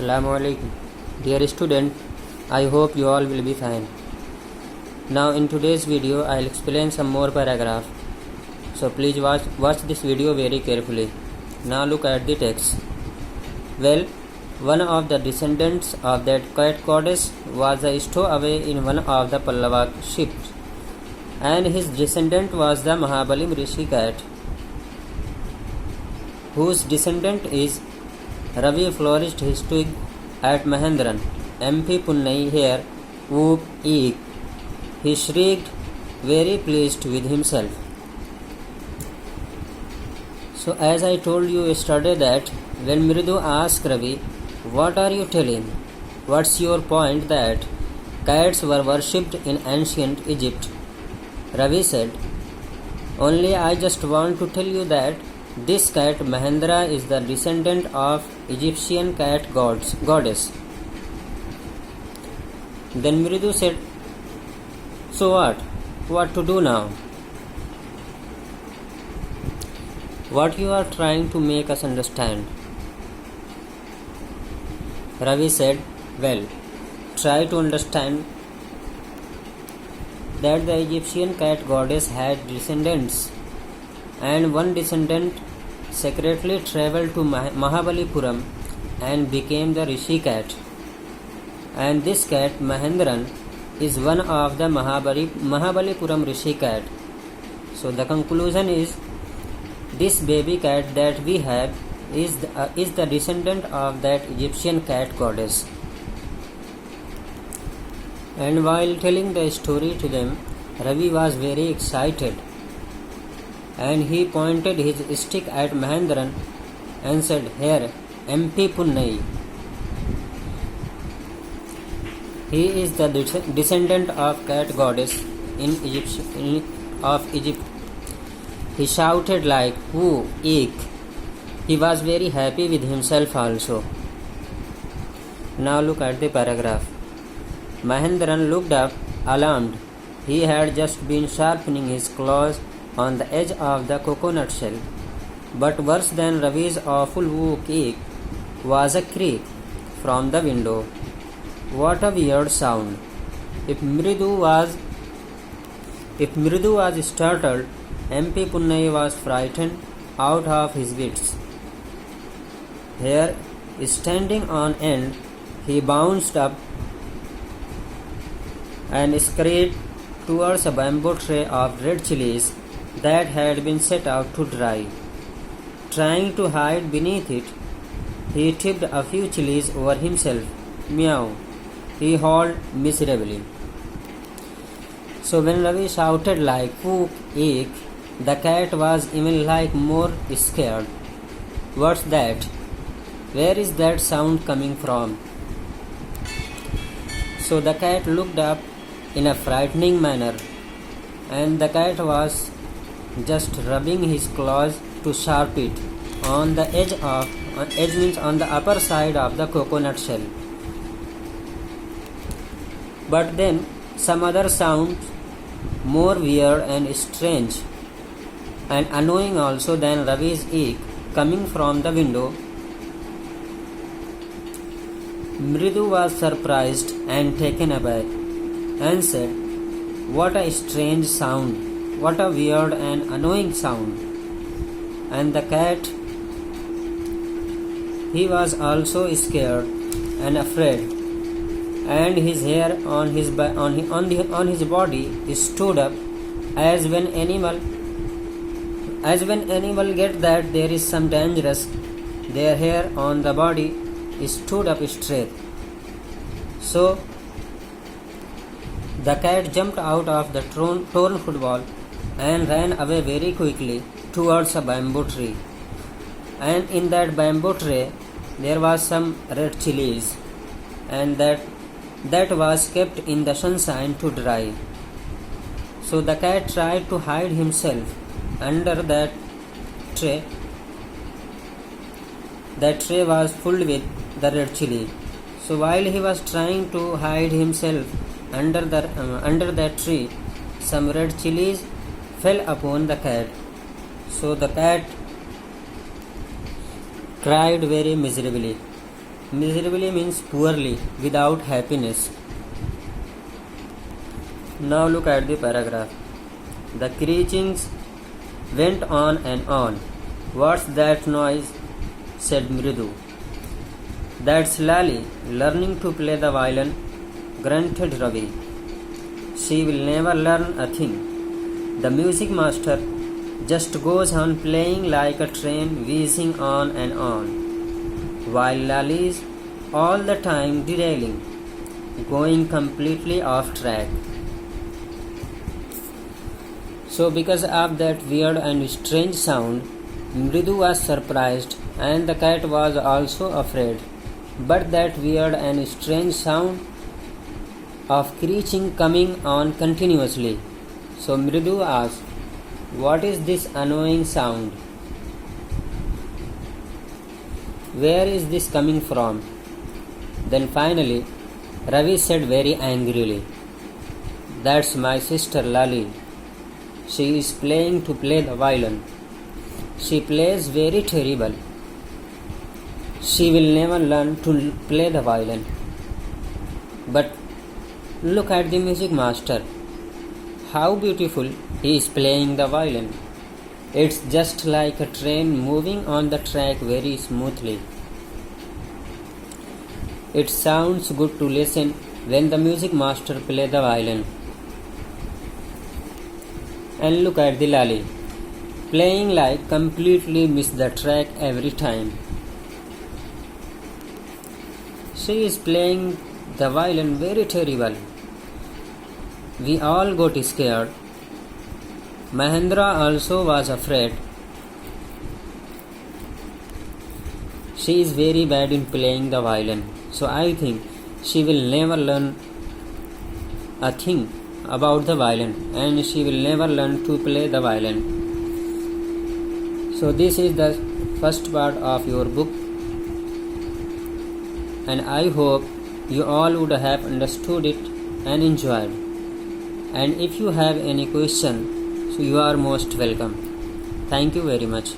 Assalamu alaikum. Dear student, I hope you all will be fine. Now in today's video I will explain some more paragraph. So please watch this video very carefully. Now look at the text. Well, one of the descendants of that cat goddess was a stowaway in one of the Pallava ships, and his descendant was the Mahabali Rishi cat, whose descendant is Ravi flourished his twig at Mahendran, MP Punnai here, whoop, eek. He shrieked, very pleased with himself. So as I told you yesterday that when Mridu asked Ravi, what are you telling? What's your point that cats were worshipped in ancient Egypt? Ravi said, only I just want to tell you that this cat Mahendra is the descendant of Egyptian cat goddess. Then Mridu said, so what? What to do now? What you are trying to make us understand? Ravi said, well, try to understand that the Egyptian cat goddess had descendants, and one descendant secretly travelled to Mahabalipuram and became the Rishi cat. And this cat, Mahendran, is one of the Mahabalipuram Rishi cat. So the conclusion is, this baby cat that we have is the descendant of that Egyptian cat goddess. And while telling the story to them, Ravi was very excited, and he pointed his stick at Mahendran and said, here, MP Punnai. He is the descendant of cat goddess of Egypt. He shouted like, whoo, eek. He was very happy with himself also. Now look at the paragraph. Mahendran looked up, alarmed. He had just been sharpening his claws on the edge of the coconut shell. But worse than Ravi's awful whoop eek was a creak from the window. What a weird sound. If Mridu was startled, MP Punnai was frightened out of his wits. Here, standing on end, he bounced up and scurried towards a bamboo tray of red chilies that had been set out to dry. Trying to hide beneath it, he tipped a few chilies over himself. Meow. He hauled miserably. So when Ravi shouted like whoop, eek, the cat was even like more scared. What's that? Where is that sound coming from? So the cat looked up in a frightening manner, and the cat was just rubbing his claws to sharp it on the edge means on the upper side of the coconut shell. But then some other sounds, more weird and strange and annoying also than Ravi's eek, coming from the window. Mridu was surprised and taken aback and said, what a strange sound, what a weird and annoying sound. And the cat, he was also scared and afraid, and his hair on his body stood up as when animal get that there is some dangerous, their hair on the body stood up straight. So the cat jumped out of the torn football and ran away very quickly towards a bamboo tree. And in that bamboo tray there was some red chilies, and that was kept in the sunshine to dry. So the cat tried to hide himself under that tray. That tray was full with the red chili. So while he was trying to hide himself under that tree, some red chilies fell upon the cat. So the cat cried very miserably. Miserably means poorly, without happiness. Now look at the paragraph. The screechings went on and on. What's that noise? Said Mridu. That's Lali learning to play the violin, grunted Ravi. She will never learn a thing. The music master just goes on playing like a train whizzing on and on, while Lali is all the time derailing, going completely off track. So because of that weird and strange sound, Mridu was surprised and the cat was also afraid. But that weird and strange sound of screeching coming on continuously. So Mridu asked, "What is this annoying sound? Where is this coming from?" Then finally, Ravi said very angrily, "That's my sister Lali. She is playing to play the violin. She plays very terrible. She will never learn to play the violin. But look at the music master. How beautiful he is playing the violin. It's just like a train moving on the track very smoothly. It sounds good to listen when the music master plays the violin. And look at the Lali, playing like completely miss the track every time. She is playing the violin very terrible." We all got scared. Mahendra also was afraid. She is very bad in playing the violin, so I think she will never learn a thing about the violin, and she will never learn to play the violin. So this is the first part of your book, and I hope you all would have understood it and enjoyed. And if you have any question, so you are most welcome. Thank you very much.